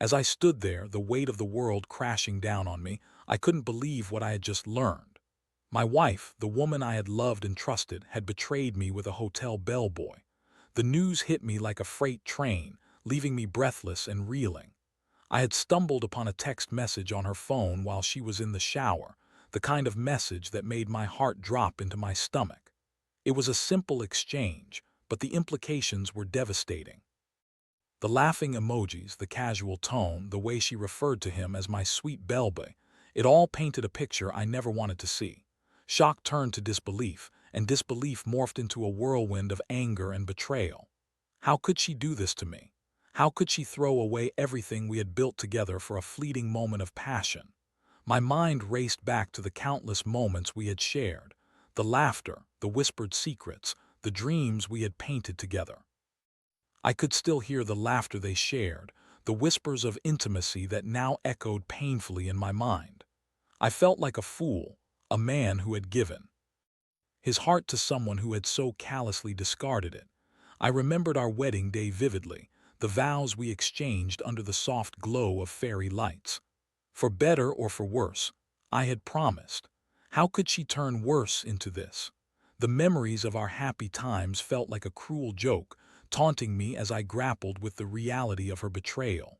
As I stood there, the weight of the world crashing down on me, I couldn't believe what I had just learned. My wife, the woman I had loved and trusted, had betrayed me with a hotel bellboy. The news hit me like a freight train, leaving me breathless and reeling. I had stumbled upon a text message on her phone while she was in the shower, the kind of message that made my heart drop into my stomach. It was a simple exchange, but the implications were devastating. The laughing emojis, the casual tone, the way she referred to him as my sweet Belbe, it all painted a picture I never wanted to see. Shock turned to disbelief, and disbelief morphed into a whirlwind of anger and betrayal. How could she do this to me? How could she throw away everything we had built together for a fleeting moment of passion? My mind raced back to the countless moments we had shared, the laughter, the whispered secrets, the dreams we had painted together. I could still hear the laughter they shared, the whispers of intimacy that now echoed painfully in my mind. I felt like a fool, a man who had given his heart to someone who had so callously discarded it. I remembered our wedding day vividly, the vows we exchanged under the soft glow of fairy lights. For better or for worse, I had promised. How could she turn worse into this? The memories of our happy times felt like a cruel joke, taunting me as I grappled with the reality of her betrayal.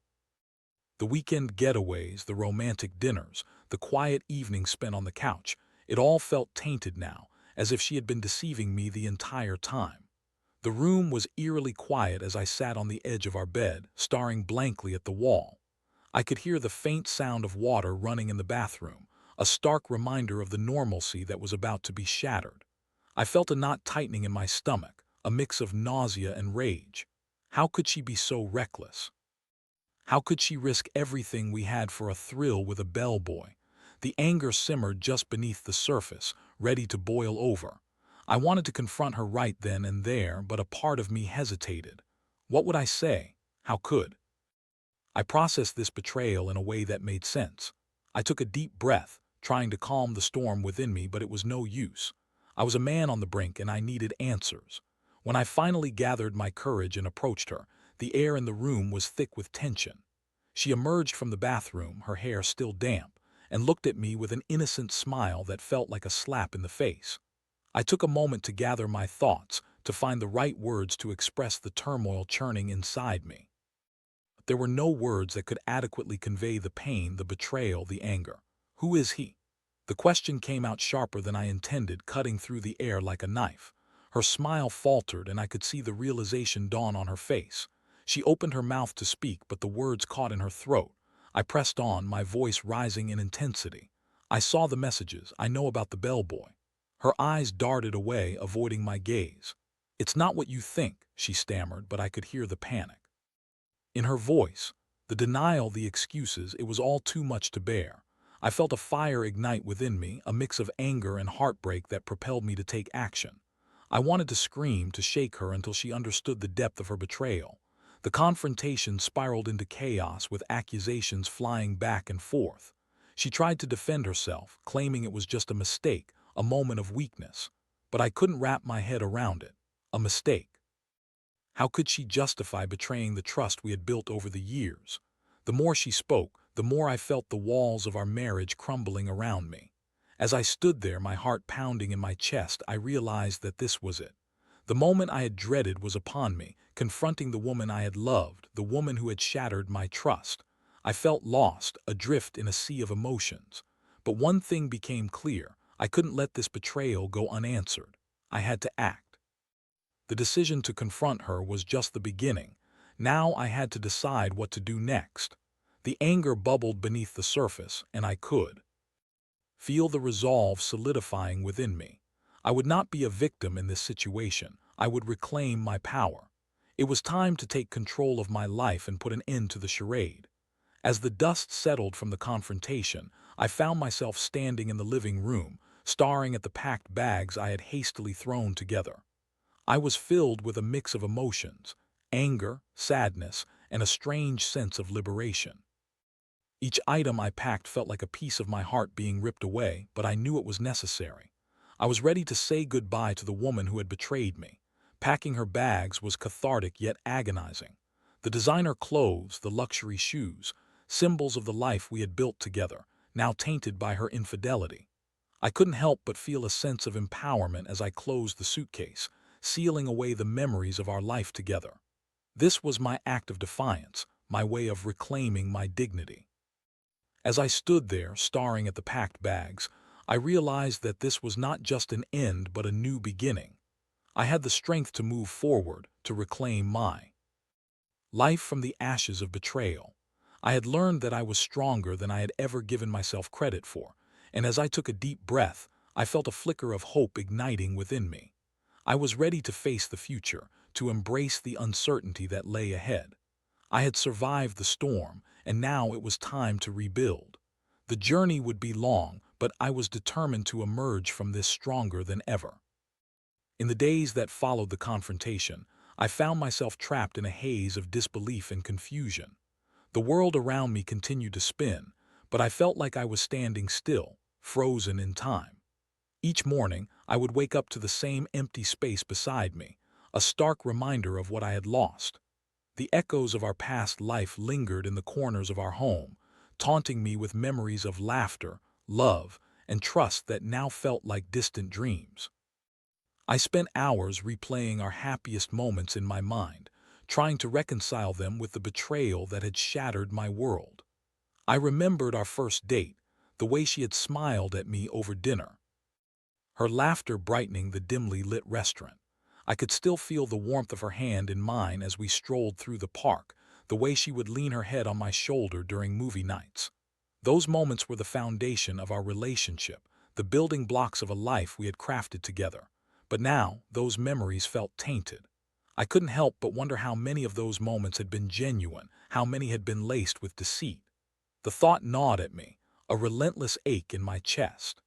The weekend getaways, the romantic dinners, the quiet evenings spent on the couch, it all felt tainted now, as if she had been deceiving me the entire time. The room was eerily quiet as I sat on the edge of our bed, staring blankly at the wall. I could hear the faint sound of water running in the bathroom, a stark reminder of the normalcy that was about to be shattered. I felt a knot tightening in my stomach, a mix of nausea and rage. How could she be so reckless? How could she risk everything we had for a thrill with a bellboy? The anger simmered just beneath the surface, ready to boil over. I wanted to confront her right then and there, but a part of me hesitated. What would I say? How could I processed this betrayal in a way that made sense? I took a deep breath, trying to calm the storm within me, but it was no use. I was a man on the brink and I needed answers. When I finally gathered my courage and approached her, the air in the room was thick with tension. She emerged from the bathroom, her hair still damp, and looked at me with an innocent smile that felt like a slap in the face. I took a moment to gather my thoughts, to find the right words to express the turmoil churning inside me. There were no words that could adequately convey the pain, the betrayal, the anger. Who is he? The question came out sharper than I intended, cutting through the air like a knife. Her smile faltered, and I could see the realization dawn on her face. She opened her mouth to speak, but the words caught in her throat. I pressed on, my voice rising in intensity. I saw the messages. I know about the bellboy. Her eyes darted away, avoiding my gaze. It's not what you think, she stammered, but I could hear the panic in her voice, the denial, the excuses. It was all too much to bear. I felt a fire ignite within me, a mix of anger and heartbreak that propelled me to take action. I wanted to scream, to shake her until she understood the depth of her betrayal. The confrontation spiraled into chaos, with accusations flying back and forth. She tried to defend herself, claiming it was just a mistake, a moment of weakness. But I couldn't wrap my head around it. A mistake. How could she justify betraying the trust we had built over the years? The more she spoke, the more I felt the walls of our marriage crumbling around me. As I stood there, my heart pounding in my chest, I realized that this was it. The moment I had dreaded was upon me, confronting the woman I had loved, the woman who had shattered my trust. I felt lost, adrift in a sea of emotions. But one thing became clear: I couldn't let this betrayal go unanswered. I had to act. The decision to confront her was just the beginning. Now I had to decide what to do next. The anger bubbled beneath the surface, and I could feel the resolve solidifying within me. I would not be a victim in this situation. I would reclaim my power. It was time to take control of my life and put an end to the charade. As the dust settled from the confrontation, I found myself standing in the living room, staring at the packed bags I had hastily thrown together. I was filled with a mix of emotions: anger, sadness, and a strange sense of liberation. Each item I packed felt like a piece of my heart being ripped away, but I knew it was necessary. I was ready to say goodbye to the woman who had betrayed me. Packing her bags was cathartic yet agonizing. The designer clothes, the luxury shoes, symbols of the life we had built together, now tainted by her infidelity. I couldn't help but feel a sense of empowerment as I closed the suitcase, sealing away the memories of our life together. This was my act of defiance, my way of reclaiming my dignity. As I stood there, staring at the packed bags, I realized that this was not just an end but a new beginning. I had the strength to move forward, to reclaim my life from the ashes of betrayal. I had learned that I was stronger than I had ever given myself credit for, and as I took a deep breath, I felt a flicker of hope igniting within me. I was ready to face the future, to embrace the uncertainty that lay ahead. I had survived the storm, and now it was time to rebuild. The journey would be long, but I was determined to emerge from this stronger than ever. In the days that followed the confrontation, I found myself trapped in a haze of disbelief and confusion. The world around me continued to spin, but I felt like I was standing still, frozen in time. Each morning, I would wake up to the same empty space beside me, a stark reminder of what I had lost. The echoes of our past life lingered in the corners of our home, taunting me with memories of laughter, love, and trust that now felt like distant dreams. I spent hours replaying our happiest moments in my mind, trying to reconcile them with the betrayal that had shattered my world. I remembered our first date, the way she had smiled at me over dinner, her laughter brightening the dimly lit restaurant. I could still feel the warmth of her hand in mine as we strolled through the park, the way she would lean her head on my shoulder during movie nights. Those moments were the foundation of our relationship, the building blocks of a life we had crafted together. But now, those memories felt tainted. I couldn't help but wonder how many of those moments had been genuine, how many had been laced with deceit. The thought gnawed at me, a relentless ache in my chest.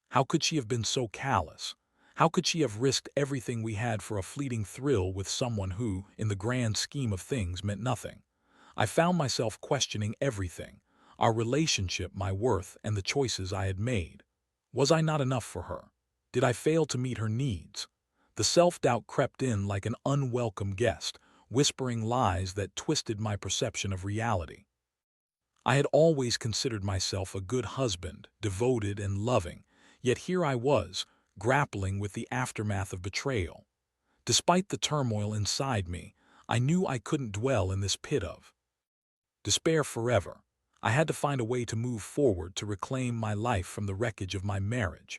How could she have been so callous? How could she have risked everything we had for a fleeting thrill with someone who, in the grand scheme of things, meant nothing? I found myself questioning everything, our relationship, my worth, and the choices I had made. Was I not enough for her? Did I fail to meet her needs? The self-doubt crept in like an unwelcome guest, whispering lies that twisted my perception of reality. I had always considered myself a good husband, devoted and loving, yet here I was, grappling with the aftermath of betrayal. Despite the turmoil inside me, I knew I couldn't dwell in this pit of despair forever. I had to find a way to move forward to reclaim my life from the wreckage of my marriage.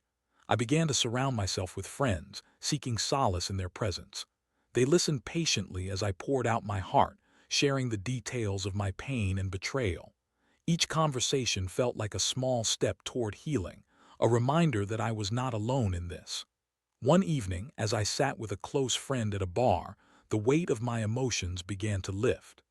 I began to surround myself with friends, seeking solace in their presence. They listened patiently as I poured out my heart, sharing the details of my pain and betrayal. Each conversation felt like a small step toward healing, a reminder that I was not alone in this. One evening, as I sat with a close friend at a bar, the weight of my emotions began to lift.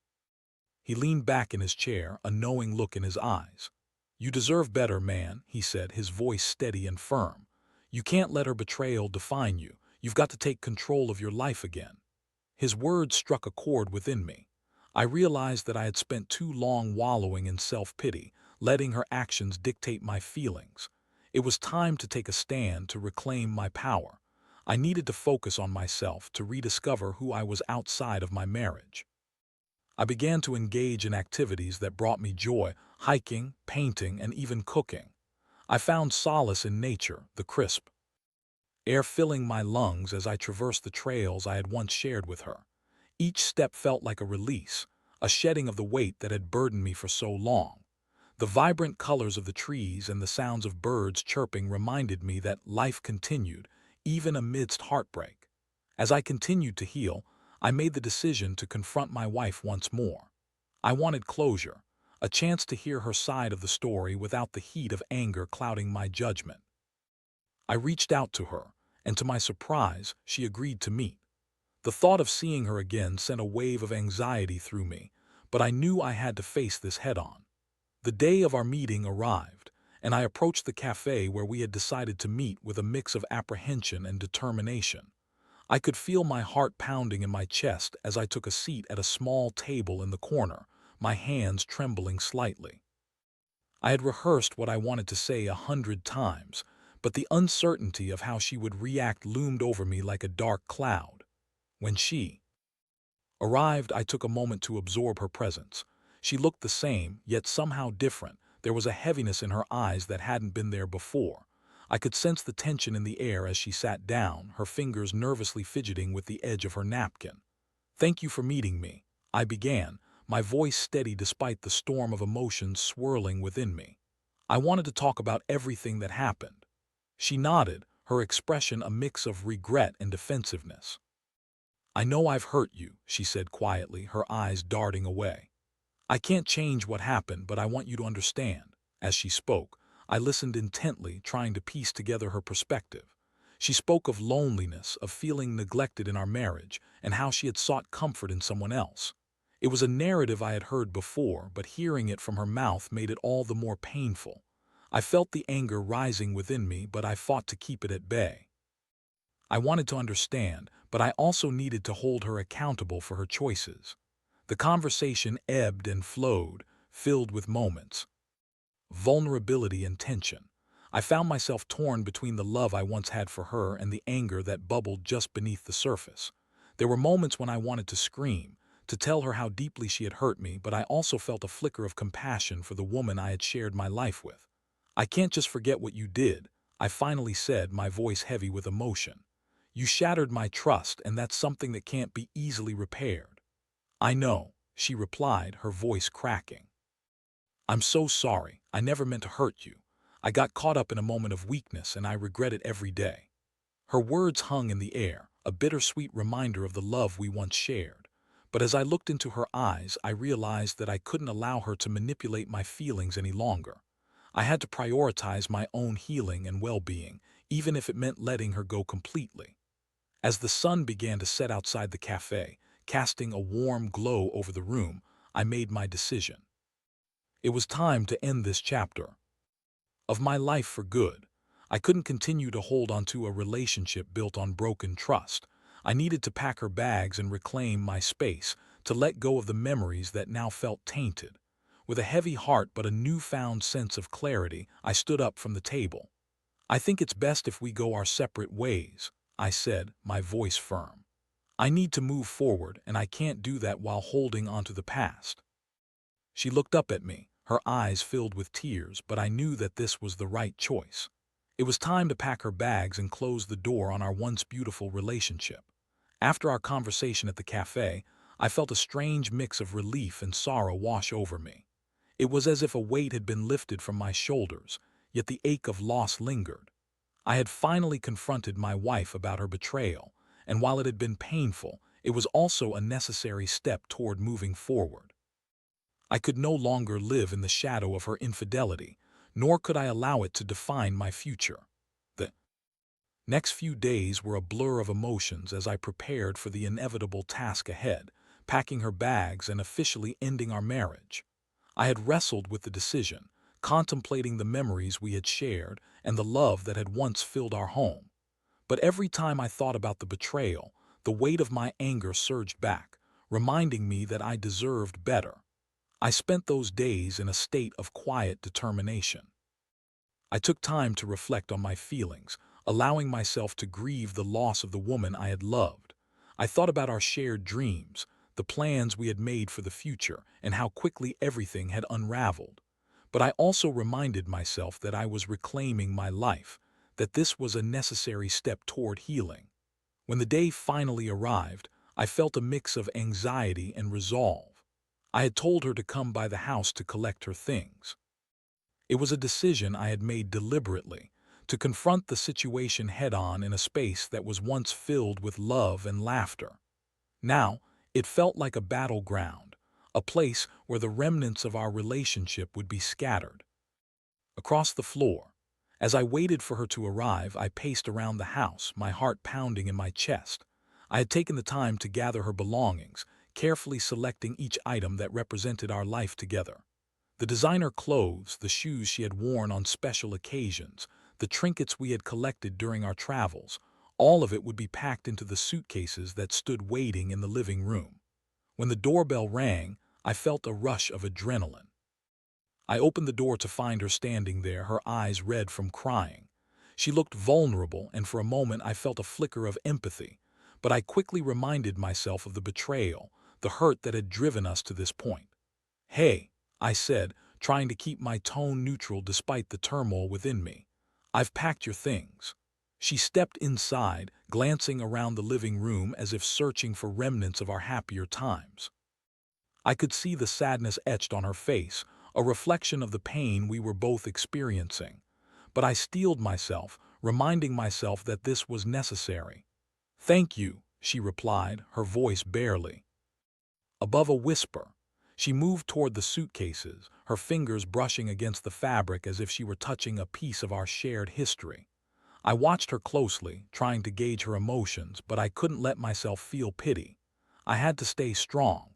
He leaned back in his chair, a knowing look in his eyes. "You deserve better, man," he said, his voice steady and firm. "You can't let her betrayal define you. You've got to take control of your life again." His words struck a chord within me. I realized that I had spent too long wallowing in self-pity, letting her actions dictate my feelings. It was time to take a stand, to reclaim my power. I needed to focus on myself, to rediscover who I was outside of my marriage. I began to engage in activities that brought me joy, hiking, painting, and even cooking. I found solace in nature, the crisp air filling my lungs as I traversed the trails I had once shared with her. Each step felt like a release, a shedding of the weight that had burdened me for so long. The vibrant colors of the trees and the sounds of birds chirping reminded me that life continued, even amidst heartbreak. As I continued to heal, I made the decision to confront my wife once more. I wanted closure, a chance to hear her side of the story without the heat of anger clouding my judgment. I reached out to her, and to my surprise, she agreed to meet. The thought of seeing her again sent a wave of anxiety through me, but I knew I had to face this head-on. The day of our meeting arrived, and I approached the cafe where we had decided to meet with a mix of apprehension and determination. I could feel my heart pounding in my chest as I took a seat at a small table in the corner, my hands trembling slightly. I had rehearsed what I wanted to say 100 times, but the uncertainty of how she would react loomed over me like a dark cloud. When she Arrived, I took a moment to absorb her presence. She looked the same, yet somehow different. There was a heaviness in her eyes that hadn't been there before. I could sense the tension in the air as she sat down, her fingers nervously fidgeting with the edge of her napkin. "Thank you for meeting me," I began, my voice steady despite the storm of emotions swirling within me. "I wanted to talk about everything that happened." She nodded, her expression a mix of regret and defensiveness. "I know I've hurt you," she said quietly, her eyes darting away. "I can't change what happened, but I want you to understand." As she spoke, I listened intently, trying to piece together her perspective. She spoke of loneliness, of feeling neglected in our marriage, and how she had sought comfort in someone else. It was a narrative I had heard before, but hearing it from her mouth made it all the more painful. I felt the anger rising within me, but I fought to keep it at bay. I wanted to understand, but I also needed to hold her accountable for her choices. The conversation ebbed and flowed, filled with moments, vulnerability and tension. I found myself torn between the love I once had for her and the anger that bubbled just beneath the surface. There were moments when I wanted to scream, to tell her how deeply she had hurt me, but I also felt a flicker of compassion for the woman I had shared my life with. "I can't just forget what you did," I finally said, my voice heavy with emotion. "You shattered my trust, and that's something that can't be easily repaired." "I know," she replied, her voice cracking. "I'm so sorry. I never meant to hurt you. I got caught up in a moment of weakness, and I regret it every day." Her words hung in the air, a bittersweet reminder of the love we once shared. But as I looked into her eyes, I realized that I couldn't allow her to manipulate my feelings any longer. I had to prioritize my own healing and well-being, even if it meant letting her go completely. As the sun began to set outside the cafe, casting a warm glow over the room, I made my decision. It was time to end this chapter of my life for good. I couldn't continue to hold onto a relationship built on broken trust. I needed to pack her bags and reclaim my space, to let go of the memories that now felt tainted. With a heavy heart but a newfound sense of clarity, I stood up from the table. "I think it's best if we go our separate ways," I said, my voice firm. "I need to move forward, and I can't do that while holding onto the past." She looked up at me, her eyes filled with tears, but I knew that this was the right choice. It was time to pack her bags and close the door on our once beautiful relationship. After our conversation at the cafe, I felt a strange mix of relief and sorrow wash over me. It was as if a weight had been lifted from my shoulders, yet the ache of loss lingered. I had finally confronted my wife about her betrayal, and while it had been painful, it was also a necessary step toward moving forward. I could no longer live in the shadow of her infidelity, nor could I allow it to define my future. The next few days were a blur of emotions as I prepared for the inevitable task ahead, packing her bags and officially ending our marriage. I had wrestled with the decision, contemplating the memories we had shared and the love that had once filled our home. But every time I thought about the betrayal, the weight of my anger surged back, reminding me that I deserved better. I spent those days in a state of quiet determination. I took time to reflect on my feelings, allowing myself to grieve the loss of the woman I had loved. I thought about our shared dreams, the plans we had made for the future, and how quickly everything had unraveled. But I also reminded myself that I was reclaiming my life, that this was a necessary step toward healing. When the day finally arrived, I felt a mix of anxiety and resolve. I had told her to come by the house to collect her things. It was a decision I had made deliberately, to confront the situation head-on in a space that was once filled with love and laughter. Now, it felt like a battleground, a place where the remnants of our relationship would be scattered. Across the floor, as I waited for her to arrive, I paced around the house, my heart pounding in my chest. I had taken the time to gather her belongings, carefully selecting each item that represented our life together. The designer clothes, the shoes she had worn on special occasions, the trinkets we had collected during our travels, all of it would be packed into the suitcases that stood waiting in the living room. When the doorbell rang, I felt a rush of adrenaline. I opened the door to find her standing there, her eyes red from crying. She looked vulnerable, and for a moment I felt a flicker of empathy, but I quickly reminded myself of the betrayal, the hurt that had driven us to this point. "Hey," I said, trying to keep my tone neutral despite the turmoil within me. "I've packed your things." She stepped inside, glancing around the living room as if searching for remnants of our happier times. I could see the sadness etched on her face, a reflection of the pain we were both experiencing. But I steeled myself, reminding myself that this was necessary. "Thank you," she replied, her voice barely above a whisper. She moved toward the suitcases, her fingers brushing against the fabric as if she were touching a piece of our shared history. I watched her closely, trying to gauge her emotions, but I couldn't let myself feel pity. I had to stay strong.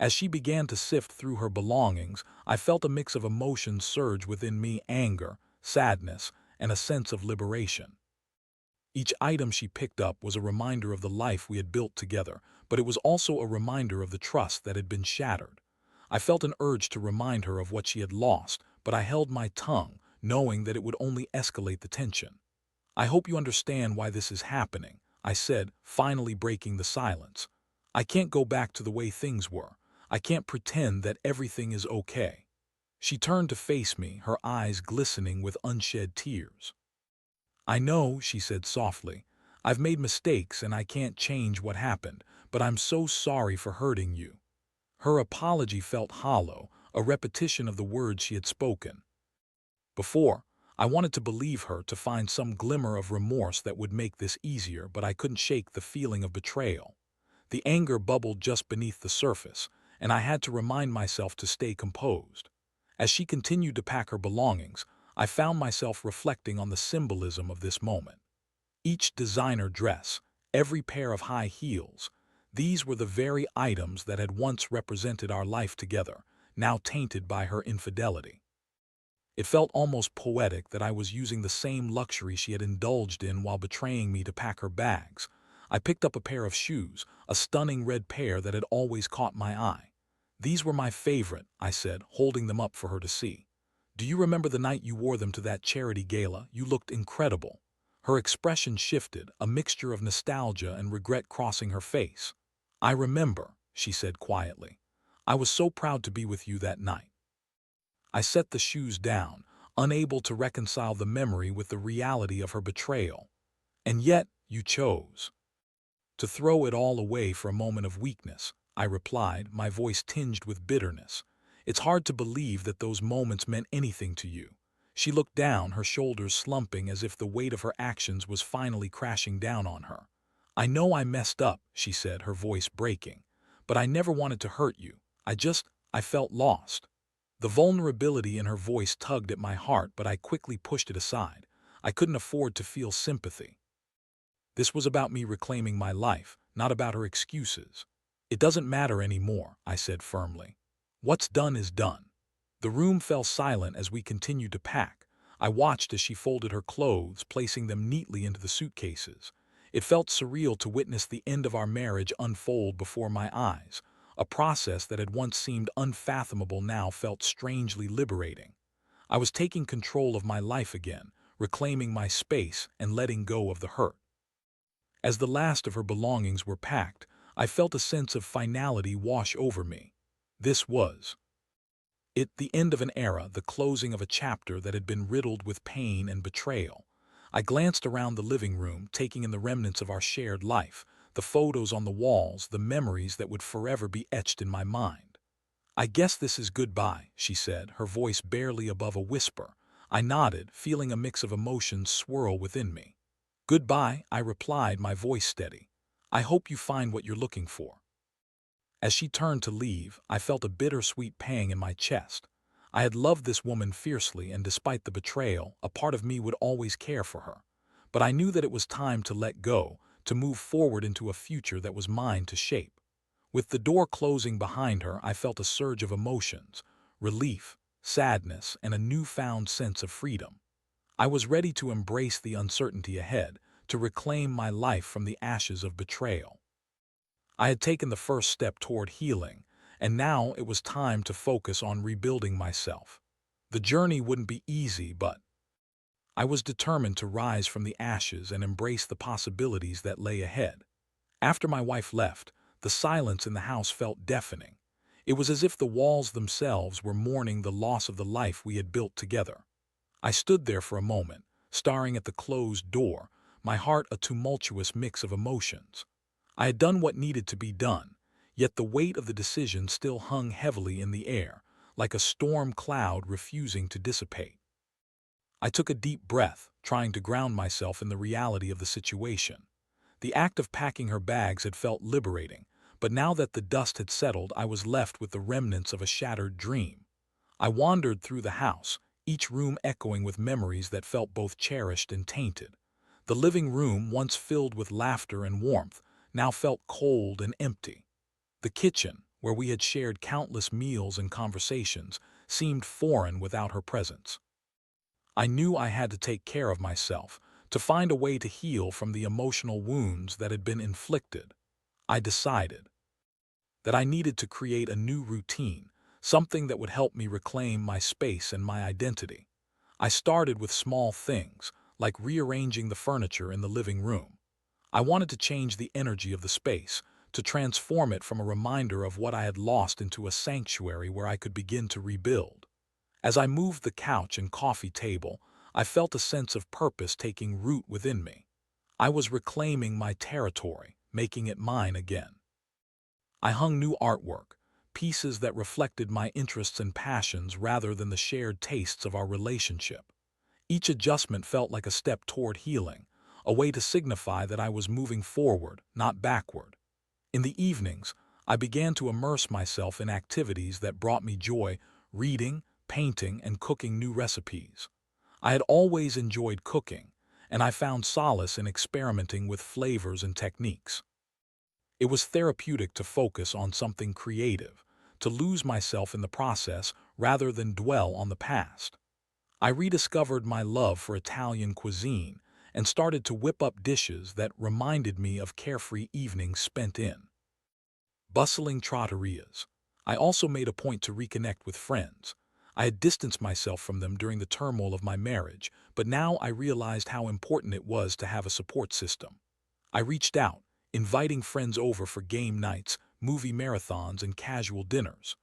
As she began to sift through her belongings, I felt a mix of emotions surge within me: anger, sadness, and a sense of liberation. Each item she picked up was a reminder of the life we had built together, but it was also a reminder of the trust that had been shattered. I felt an urge to remind her of what she had lost, but I held my tongue, knowing that it would only escalate the tension. "I hope you understand why this is happening," I said, finally breaking the silence. "I can't go back to the way things were. I can't pretend that everything is okay." She turned to face me, her eyes glistening with unshed tears. "I know," she said softly. "I've made mistakes and I can't change what happened, but I'm so sorry for hurting you." Her apology felt hollow, a repetition of the words she had spoken before. I wanted to believe her, to find some glimmer of remorse that would make this easier, but I couldn't shake the feeling of betrayal. The anger bubbled just beneath the surface, and I had to remind myself to stay composed. As she continued to pack her belongings, I found myself reflecting on the symbolism of this moment. Each designer dress, every pair of high heels, these were the very items that had once represented our life together, now tainted by her infidelity. It felt almost poetic that I was using the same luxury she had indulged in while betraying me to pack her bags. I picked up a pair of shoes, a stunning red pair that had always caught my eye. "These were my favorite," I said, holding them up for her to see. "Do you remember the night you wore them to that charity gala? You looked incredible." Her expression shifted, a mixture of nostalgia and regret crossing her face. "I remember," she said quietly. "I was so proud to be with you that night." I set the shoes down, unable to reconcile the memory with the reality of her betrayal. "And yet, you chose to throw it all away for a moment of weakness," I replied, my voice tinged with bitterness. "It's hard to believe that those moments meant anything to you." She looked down, her shoulders slumping as if the weight of her actions was finally crashing down on her. "I know I messed up," she said, her voice breaking. "But I never wanted to hurt you. I felt lost." The vulnerability in her voice tugged at my heart, but I quickly pushed it aside. I couldn't afford to feel sympathy. This was about me reclaiming my life, not about her excuses. "It doesn't matter anymore," I said firmly. "What's done is done." The room fell silent as we continued to pack. I watched as she folded her clothes, placing them neatly into the suitcases. It felt surreal to witness the end of our marriage unfold before my eyes. A process that had once seemed unfathomable now felt strangely liberating. I was taking control of my life again, reclaiming my space and letting go of the hurt. As the last of her belongings were packed, I felt a sense of finality wash over me. This was the end of an era, the closing of a chapter that had been riddled with pain and betrayal. I glanced around the living room, taking in the remnants of our shared life, the photos on the walls, the memories that would forever be etched in my mind. "I guess this is goodbye," she said, her voice barely above a whisper. I nodded, feeling a mix of emotions swirl within me. "Goodbye," I replied, my voice steady. "I hope you find what you're looking for." As she turned to leave, I felt a bittersweet pang in my chest. I had loved this woman fiercely, and despite the betrayal, a part of me would always care for her. But I knew that it was time to let go, to move forward into a future that was mine to shape. With the door closing behind her, I felt a surge of emotions: relief, sadness, and a newfound sense of freedom. I was ready to embrace the uncertainty ahead, to reclaim my life from the ashes of betrayal. I had taken the first step toward healing, and now it was time to focus on rebuilding myself. The journey wouldn't be easy, but I was determined to rise from the ashes and embrace the possibilities that lay ahead. After my wife left, the The silence in the house felt deafening. It was as if the walls themselves were mourning the loss of the life we had built together. I stood there for a moment, staring at the closed door, my heart a tumultuous mix of emotions. I had done what needed to be done, yet the weight of the decision still hung heavily in the air, like a storm cloud refusing to dissipate. I took a deep breath, trying to ground myself in the reality of the situation. The act of packing her bags had felt liberating, but now that the dust had settled, I was left with the remnants of a shattered dream. I wandered through the house, each room echoing with memories that felt both cherished and tainted. The living room, once filled with laughter and warmth, now felt cold and empty. The kitchen, where we had shared countless meals and conversations, seemed foreign without her presence. I knew I had to take care of myself, to find a way to heal from the emotional wounds that had been inflicted. I decided that I needed to create a new routine, something that would help me reclaim my space and my identity. I started with small things, like rearranging the furniture in the living room. I wanted to change the energy of the space, to transform it from a reminder of what I had lost into a sanctuary where I could begin to rebuild. As I moved the couch and coffee table, I felt a sense of purpose taking root within me. I was reclaiming my territory, making it mine again. I hung new artwork, pieces that reflected my interests and passions rather than the shared tastes of our relationship. Each adjustment felt like a step toward healing, a way to signify that I was moving forward, not backward. In the evenings, I began to immerse myself in activities that brought me joy, reading, painting, and cooking new recipes. I had always enjoyed cooking, and I found solace in experimenting with flavors and techniques. It was therapeutic to focus on something creative, to lose myself in the process rather than dwell on the past. I rediscovered my love for Italian cuisine and started to whip up dishes that reminded me of carefree evenings spent in bustling trattorias. I also made a point to reconnect with friends. I had distanced myself from them during the turmoil of my marriage, but now I realized how important it was to have a support system. I reached out, inviting friends over for game nights, movie marathons, and casual dinners.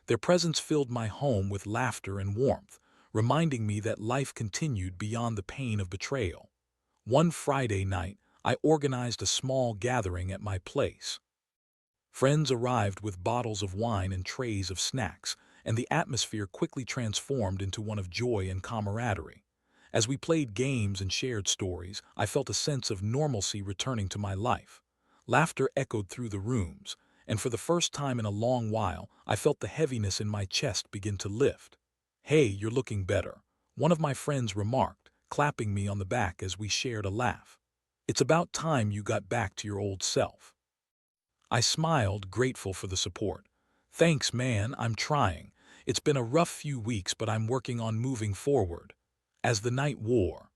Their presence filled my home with laughter and warmth, reminding me that life continued beyond the pain of betrayal. One Friday night, I organized a small gathering at my place. Friends arrived with bottles of wine and trays of snacks, and the atmosphere quickly transformed into one of joy and camaraderie. As we played games and shared stories, I felt a sense of normalcy returning to my life. Laughter echoed through the rooms, and for the first time in a long while, I felt the heaviness in my chest begin to lift. "Hey, you're looking better," one of my friends remarked, clapping me on the back as we shared a laugh. "It's about time you got back to your old self." I smiled, grateful for the support. "Thanks, man, I'm trying. It's been a rough few weeks, but I'm working on moving forward." As the night wore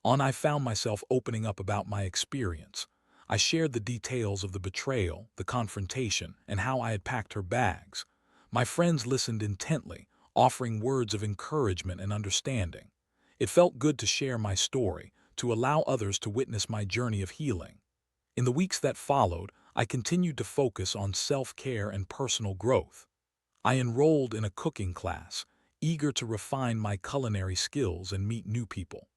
on, I found myself opening up about my experience. I shared the details of the betrayal, the confrontation, and how I had packed her bags. My friends listened intently, offering words of encouragement and understanding. It felt good to share my story, to allow others to witness my journey of healing. In the weeks that followed, I continued to focus on self-care and personal growth. I enrolled in a cooking class, eager to refine my culinary skills and meet new people.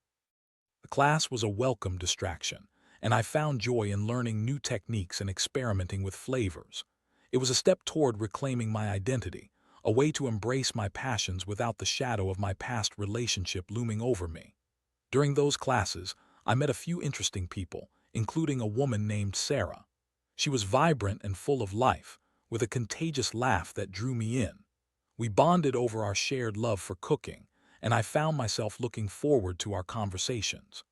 The class was a welcome distraction, and I found joy in learning new techniques and experimenting with flavors. It was a step toward reclaiming my identity, a way to embrace my passions without the shadow of my past relationship looming over me. During those classes, I met a few interesting people, including a woman named Sarah. She was vibrant and full of life, with a contagious laugh that drew me in. We bonded over our shared love for cooking, and I found myself looking forward to our conversations.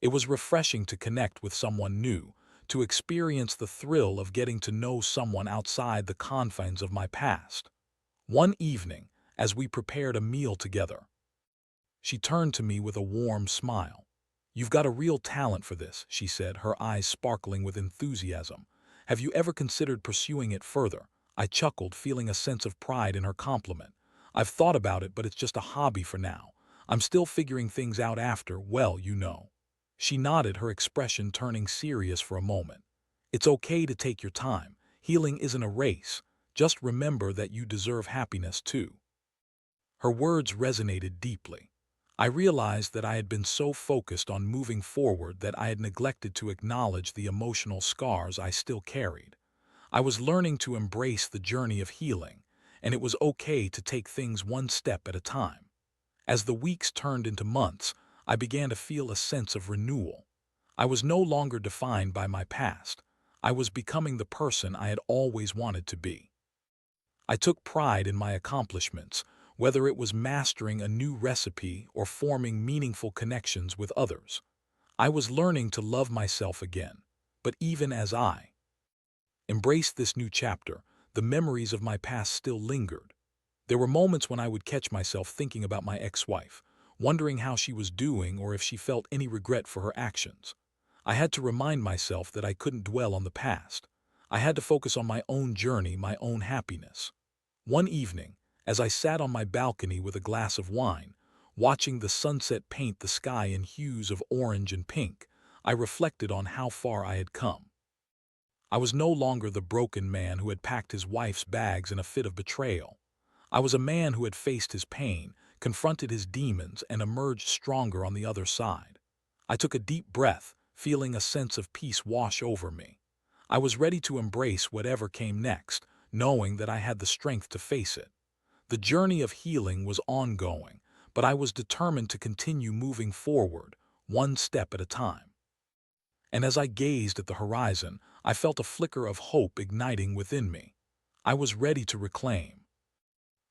It was refreshing to connect with someone new, to experience the thrill of getting to know someone outside the confines of my past. One evening, as we prepared a meal together, she turned to me with a warm smile. "You've got a real talent for this," she said, her eyes sparkling with enthusiasm. "Have you ever considered pursuing it further?" I chuckled, feeling a sense of pride in her compliment. "I've thought about it, but it's just a hobby for now. I'm still figuring things out after, well, you know." She nodded, her expression turning serious for a moment. It's okay to take your time. Healing isn't a race. Just remember that you deserve happiness too. Her words resonated deeply. I realized that I had been so focused on moving forward that I had neglected to acknowledge the emotional scars I still carried. I was learning to embrace the journey of healing, and it was okay to take things one step at a time. As the weeks turned into months, I began to feel a sense of renewal. I was no longer defined by my past. I was becoming the person I had always wanted to be. I took pride in my accomplishments, whether it was mastering a new recipe or forming meaningful connections with others. I was learning to love myself again. But even as I embraced this new chapter, the memories of my past still lingered. There were moments when I would catch myself thinking about my ex-wife, wondering how she was doing or if she felt any regret for her actions. I had to remind myself that I couldn't dwell on the past. I had to focus on my own journey, my own happiness. One evening, as I sat on my balcony with a glass of wine, watching the sunset paint the sky in hues of orange and pink, I reflected on how far I had come. I was no longer the broken man who had packed his wife's bags in a fit of betrayal. I was a man who had faced his pain, confronted his demons, and emerged stronger on the other side. I took a deep breath, feeling a sense of peace wash over me. I was ready to embrace whatever came next, knowing that I had the strength to face it. The journey of healing was ongoing, but I was determined to continue moving forward, one step at a time. And as I gazed at the horizon, I felt a flicker of hope igniting within me. I was ready to reclaim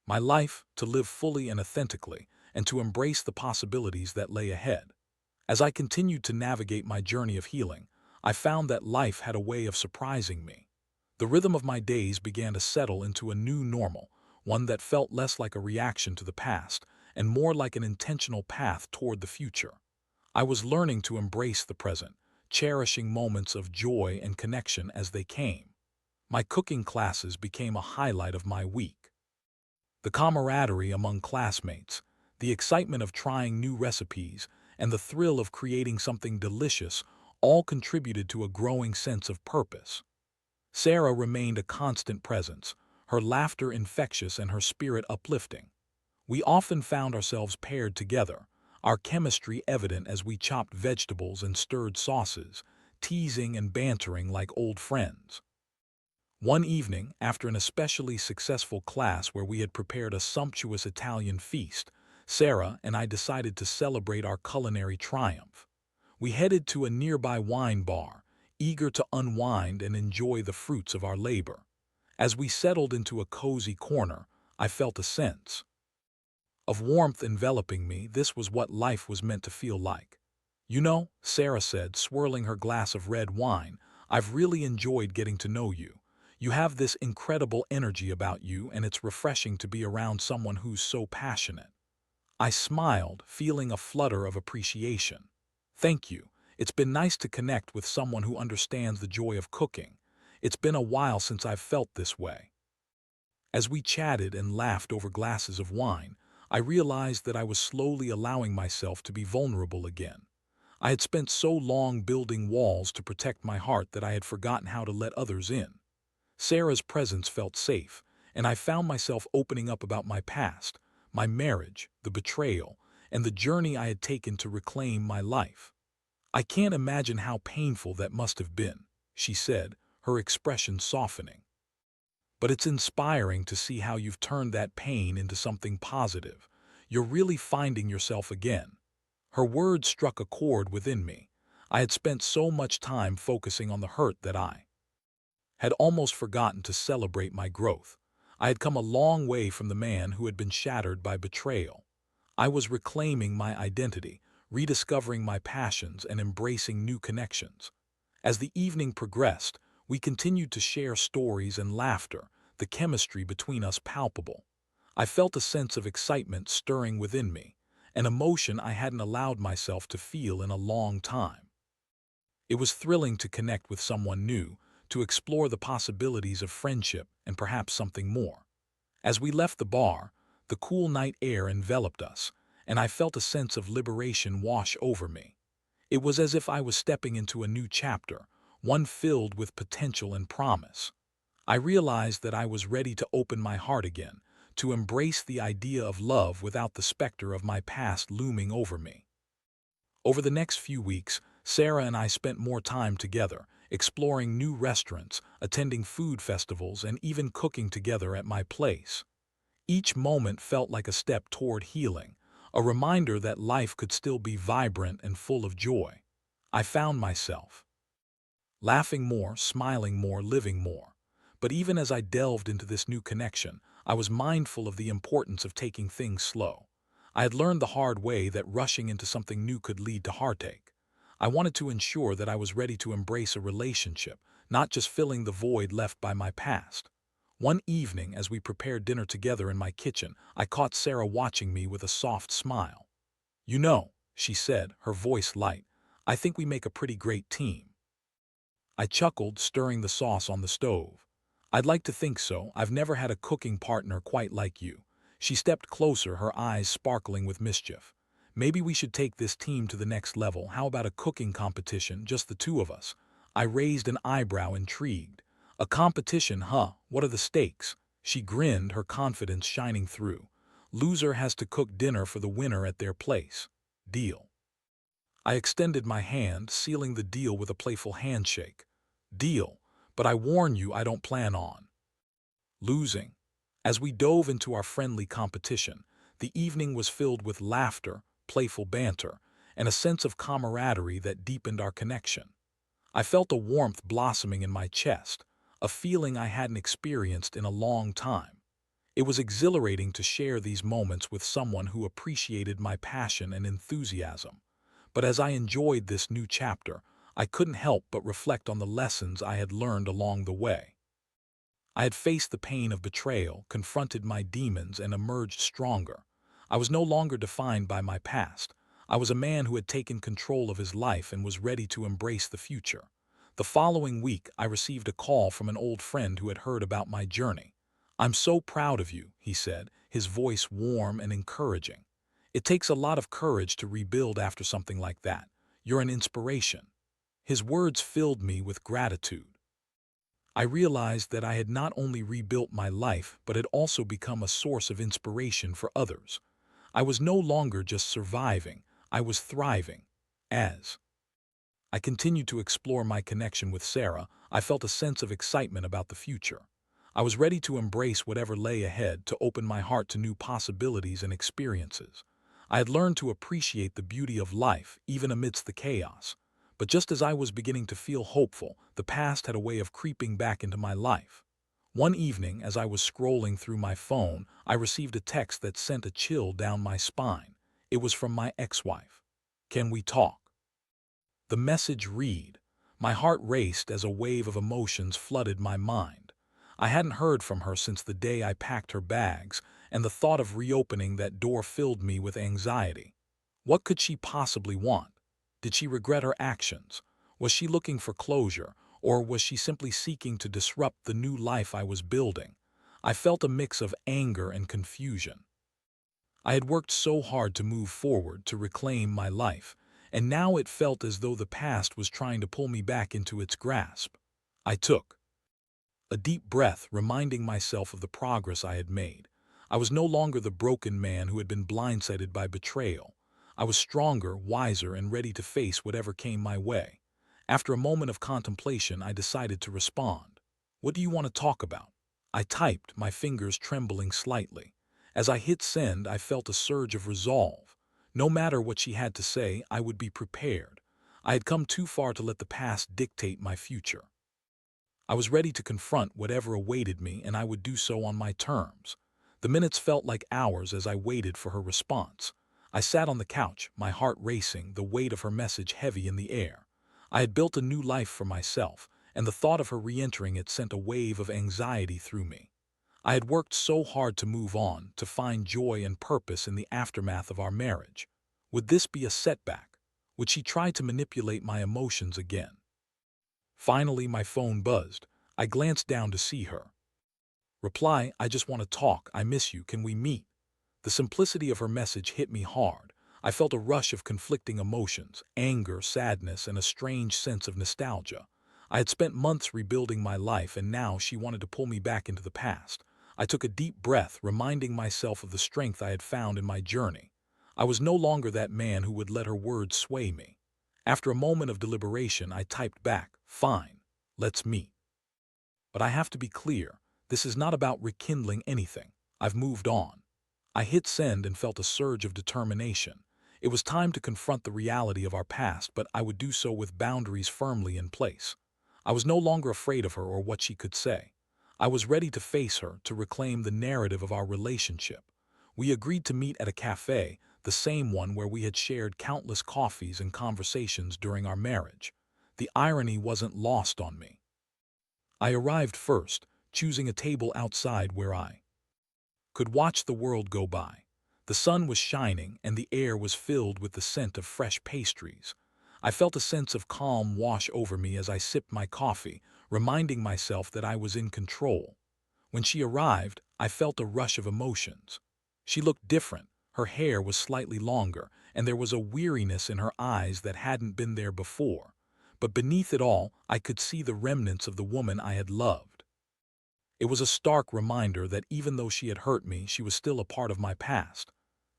my life, to live fully and authentically, and to embrace the possibilities that lay ahead. As I continued to navigate my journey of healing, I found that life had a way of surprising me. The rhythm of my days began to settle into a new normal, one that felt less like a reaction to the past and more like an intentional path toward the future. I was learning to embrace the present, cherishing moments of joy and connection as they came. My cooking classes became a highlight of my week. The camaraderie among classmates, the excitement of trying new recipes, and the thrill of creating something delicious all contributed to a growing sense of purpose. Sarah remained a constant presence, her laughter infectious and her spirit uplifting. We often found ourselves paired together, our chemistry evident as we chopped vegetables and stirred sauces, teasing and bantering like old friends. One evening, after an especially successful class where we had prepared a sumptuous Italian feast, Sarah and I decided to celebrate our culinary triumph. We headed to a nearby wine bar, eager to unwind and enjoy the fruits of our labor. As we settled into a cozy corner, I felt a sense of warmth enveloping me. This was what life was meant to feel like. "You know," Sarah said, swirling her glass of red wine, "I've really enjoyed getting to know you. You have this incredible energy about you, and it's refreshing to be around someone who's so passionate." I smiled, feeling a flutter of appreciation. "Thank you. It's been nice to connect with someone who understands the joy of cooking. It's been a while since I've felt this way." As we chatted and laughed over glasses of wine, I realized that I was slowly allowing myself to be vulnerable again. I had spent so long building walls to protect my heart that I had forgotten how to let others in. Sarah's presence felt safe, and I found myself opening up about my past, my marriage, the betrayal, and the journey I had taken to reclaim my life. "I can't imagine how painful that must have been," she said, her expression softening. "But it's inspiring to see how you've turned that pain into something positive. You're really finding yourself again." Her words struck a chord within me. I had spent so much time focusing on the hurt that I had almost forgotten to celebrate my growth. I had come a long way from the man who had been shattered by betrayal. I was reclaiming my identity, rediscovering my passions, and embracing new connections. As the evening progressed, we continued to share stories and laughter, the chemistry between us palpable. I felt a sense of excitement stirring within me, an emotion I hadn't allowed myself to feel in a long time. It was thrilling to connect with someone new, to explore the possibilities of friendship and perhaps something more. As we left the bar, the cool night air enveloped us, and I felt a sense of liberation wash over me. It was as if I was stepping into a new chapter, one filled with potential and promise. I realized that I was ready to open my heart again, to embrace the idea of love without the specter of my past looming over me. Over the next few weeks, Sarah and I spent more time together, exploring new restaurants, attending food festivals, and even cooking together at my place. Each moment felt like a step toward healing, a reminder that life could still be vibrant and full of joy. I found myself laughing more, smiling more, living more. But even as I delved into this new connection, I was mindful of the importance of taking things slow. I had learned the hard way that rushing into something new could lead to heartache. I wanted to ensure that I was ready to embrace a relationship, not just filling the void left by my past. One evening, as we prepared dinner together in my kitchen, I caught Sarah watching me with a soft smile. "You know," she said, her voice light, "I think we make a pretty great team." I chuckled, stirring the sauce on the stove. "I'd like to think so. I've never had a cooking partner quite like you." She stepped closer, her eyes sparkling with mischief. "Maybe we should take this team to the next level. How about a cooking competition, just the two of us?" I raised an eyebrow, intrigued. "A competition, huh? What are the stakes?" She grinned, her confidence shining through. "Loser has to cook dinner for the winner at their place. Deal." I extended my hand, sealing the deal with a playful handshake. "Deal, but I warn you I don't plan on losing." As we dove into our friendly competition, the evening was filled with laughter, playful banter, and a sense of camaraderie that deepened our connection. I felt a warmth blossoming in my chest, a feeling I hadn't experienced in a long time. It was exhilarating to share these moments with someone who appreciated my passion and enthusiasm. But as I enjoyed this new chapter, I couldn't help but reflect on the lessons I had learned along the way. I had faced the pain of betrayal, confronted my demons, and emerged stronger. I was no longer defined by my past. I was a man who had taken control of his life and was ready to embrace the future. The following week, I received a call from an old friend who had heard about my journey. "I'm so proud of you," he said, his voice warm and encouraging. "It takes a lot of courage to rebuild after something like that. You're an inspiration." His words filled me with gratitude. I realized that I had not only rebuilt my life, but had also become a source of inspiration for others. I was no longer just surviving, I was thriving. As I continued to explore my connection with Sarah, I felt a sense of excitement about the future. I was ready to embrace whatever lay ahead, to open my heart to new possibilities and experiences. I had learned to appreciate the beauty of life, even amidst the chaos. But just as I was beginning to feel hopeful, the past had a way of creeping back into my life. One evening, as I was scrolling through my phone, I received a text that sent a chill down my spine. It was from my ex-wife. "Can we talk?" The message read. My heart raced as a wave of emotions flooded my mind. I hadn't heard from her since the day I packed her bags, and the thought of reopening that door filled me with anxiety. What could she possibly want? Did she regret her actions? Was she looking for closure, or was she simply seeking to disrupt the new life I was building? I felt a mix of anger and confusion. I had worked so hard to move forward, to reclaim my life, and now it felt as though the past was trying to pull me back into its grasp. I took a deep breath, reminding myself of the progress I had made. I was no longer the broken man who had been blindsided by betrayal. I was stronger, wiser, and ready to face whatever came my way. After a moment of contemplation, I decided to respond. "What do you want to talk about?" I typed, my fingers trembling slightly. As I hit send, I felt a surge of resolve. No matter what she had to say, I would be prepared. I had come too far to let the past dictate my future. I was ready to confront whatever awaited me, and I would do so on my terms. The minutes felt like hours as I waited for her response. I sat on the couch, my heart racing, the weight of her message heavy in the air. I had built a new life for myself, and the thought of her re-entering it sent a wave of anxiety through me. I had worked so hard to move on, to find joy and purpose in the aftermath of our marriage. Would this be a setback? Would she try to manipulate my emotions again? Finally, my phone buzzed. I glanced down to see her. Reply: "I just want to talk. I miss you. Can we meet?" The simplicity of her message hit me hard. I felt a rush of conflicting emotions, anger, sadness, and a strange sense of nostalgia. I had spent months rebuilding my life, and now she wanted to pull me back into the past. I took a deep breath, reminding myself of the strength I had found in my journey. I was no longer that man who would let her words sway me. After a moment of deliberation, I typed back, "Fine, let's meet. But I have to be clear, this is not about rekindling anything. I've moved on." I hit send and felt a surge of determination. It was time to confront the reality of our past, but I would do so with boundaries firmly in place. I was no longer afraid of her or what she could say. I was ready to face her, to reclaim the narrative of our relationship. We agreed to meet at a cafe, the same one where we had shared countless coffees and conversations during our marriage. The irony wasn't lost on me. I arrived first, choosing a table outside where I could watch the world go by. The sun was shining and the air was filled with the scent of fresh pastries. I felt a sense of calm wash over me as I sipped my coffee, reminding myself that I was in control. When she arrived, I felt a rush of emotions. She looked different. Her hair was slightly longer, and there was a weariness in her eyes that hadn't been there before. But beneath it all, I could see the remnants of the woman I had loved. It was a stark reminder that even though she had hurt me, she was still a part of my past.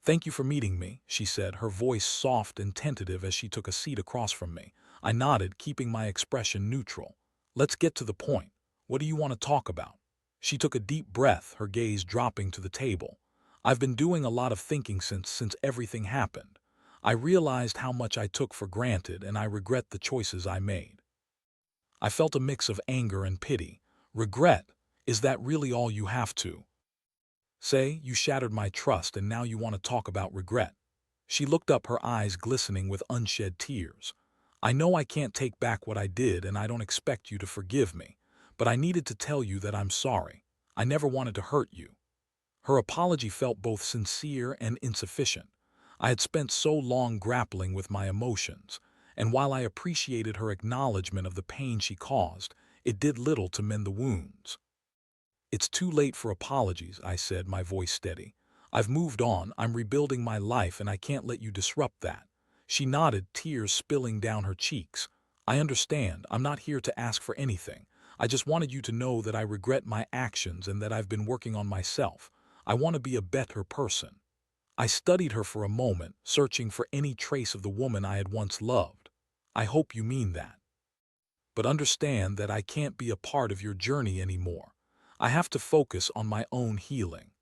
"Thank you for meeting me," she said, her voice soft and tentative as she took a seat across from me. I nodded, keeping my expression neutral. "Let's get to the point. What do you want to talk about?" She took a deep breath, her gaze dropping to the table. "I've been doing a lot of thinking since everything happened. I realized how much I took for granted, and I regret the choices I made." I felt a mix of anger and pity. Regret? Is that really all you have to say? "You shattered my trust and now you want to talk about regret." She looked up, her eyes glistening with unshed tears. "I know I can't take back what I did and I don't expect you to forgive me, but I needed to tell you that I'm sorry. I never wanted to hurt you." Her apology felt both sincere and insufficient. I had spent so long grappling with my emotions, and while I appreciated her acknowledgement of the pain she caused, it did little to mend the wounds. "It's too late for apologies," I said, my voice steady. "I've moved on, I'm rebuilding my life, and I can't let you disrupt that." She nodded, tears spilling down her cheeks. "I understand, I'm not here to ask for anything. I just wanted you to know that I regret my actions and that I've been working on myself. I want to be a better person." I studied her for a moment, searching for any trace of the woman I had once loved. "I hope you mean that. But understand that I can't be a part of your journey anymore. I have to focus on my own healing."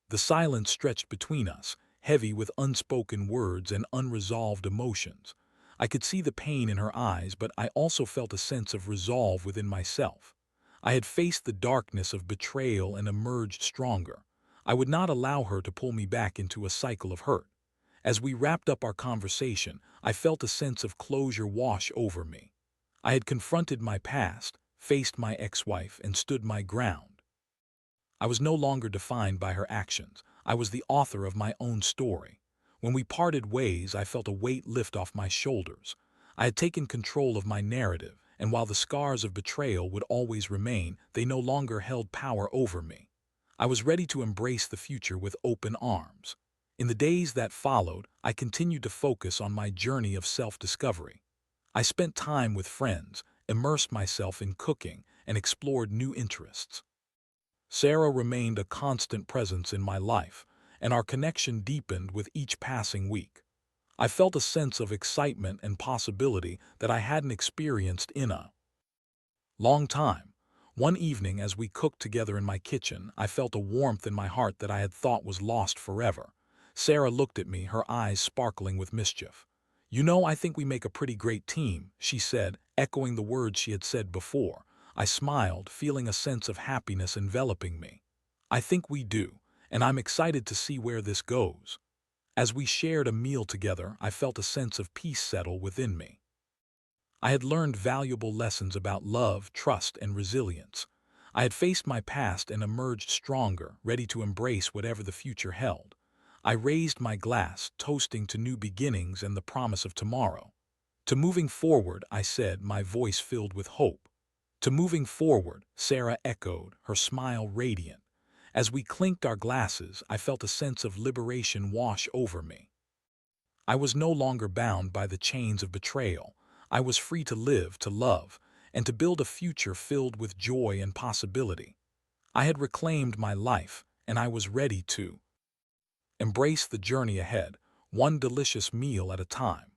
The silence stretched between us, heavy with unspoken words and unresolved emotions. I could see the pain in her eyes, but I also felt a sense of resolve within myself. I had faced the darkness of betrayal and emerged stronger. I would not allow her to pull me back into a cycle of hurt. As we wrapped up our conversation, I felt a sense of closure wash over me. I had confronted my past, faced my ex-wife, and stood my ground. I was no longer defined by her actions. I was the author of my own story. When we parted ways, I felt a weight lift off my shoulders. I had taken control of my narrative, and while the scars of betrayal would always remain, they no longer held power over me. I was ready to embrace the future with open arms. In the days that followed, I continued to focus on my journey of self-discovery. I spent time with friends, immersed myself in cooking, and explored new interests. Sarah remained a constant presence in my life, and our connection deepened with each passing week. I felt a sense of excitement and possibility that I hadn't experienced in a long time. One evening, as we cooked together in my kitchen, I felt a warmth in my heart that I had thought was lost forever. Sarah looked at me, her eyes sparkling with mischief. "You know, I think we make a pretty great team," she said, echoing the words she had said before. I smiled, feeling a sense of happiness enveloping me. "I think we do, and I'm excited to see where this goes." As we shared a meal together, I felt a sense of peace settle within me. I had learned valuable lessons about love, trust, and resilience. I had faced my past and emerged stronger, ready to embrace whatever the future held. I raised my glass, toasting to new beginnings and the promise of tomorrow. "To moving forward," I said, my voice filled with hope. "To moving forward," Sarah echoed, her smile radiant. As we clinked our glasses, I felt a sense of liberation wash over me. I was no longer bound by the chains of betrayal. I was free to live, to love, and to build a future filled with joy and possibility. I had reclaimed my life, and I was ready to embrace the journey ahead, one delicious meal at a time.